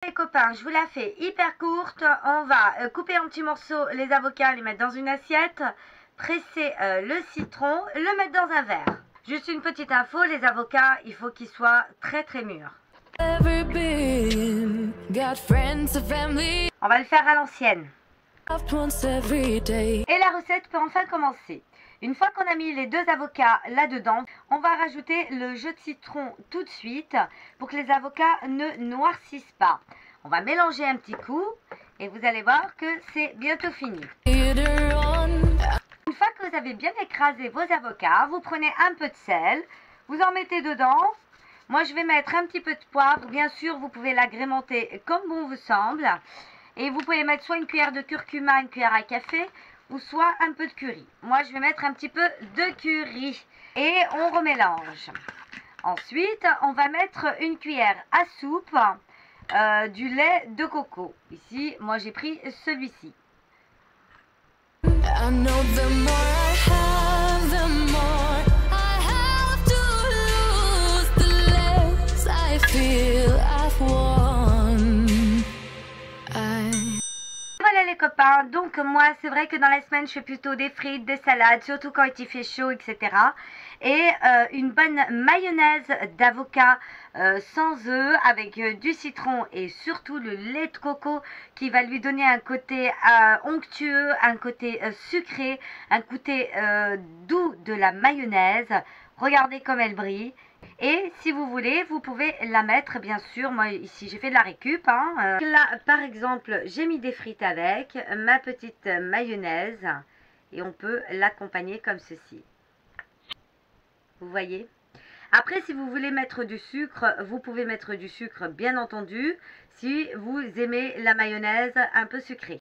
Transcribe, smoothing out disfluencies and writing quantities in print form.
Les copains, je vous la fais hyper courte. On va couper en petits morceaux les avocats, les mettre dans une assiette, presser le citron, le mettre dans un verre. Juste une petite info, les avocats, il faut qu'ils soient très mûrs. On va le faire à l'ancienne. Et la recette peut enfin commencer. Une fois qu'on a mis les deux avocats là-dedans, on va rajouter le jus de citron tout de suite pour que les avocats ne noircissent pas. On va mélanger un petit coup et vous allez voir que c'est bientôt fini. Une fois que vous avez bien écrasé vos avocats, vous prenez un peu de sel, vous en mettez dedans. Moi, je vais mettre un petit peu de poivre. Bien sûr, vous pouvez l'agrémenter comme bon vous semble. Et vous pouvez mettre soit une cuillère de curcuma, une cuillère à café, ou soit un peu de curry. Moi, je vais mettre un petit peu de curry. Et on remélange. Ensuite, on va mettre une cuillère à soupe du lait de coco. Ici, moi, j'ai pris celui-ci. Voilà les copains, donc moi c'est vrai que dans la semaine je fais plutôt des frites, des salades, surtout quand il fait chaud, etc. Et une bonne mayonnaise d'avocat sans œufs avec du citron et surtout le lait de coco qui va lui donner un côté onctueux, un côté sucré, un côté doux de la mayonnaise. Regardez comme elle brille. Et si vous voulez, vous pouvez la mettre, bien sûr. Moi, ici, j'ai fait de la récup. Là, par exemple, j'ai mis des frites avec ma petite mayonnaise. Et on peut l'accompagner comme ceci. Vous voyez? Après, si vous voulez mettre du sucre, vous pouvez mettre du sucre, bien entendu, si vous aimez la mayonnaise un peu sucrée.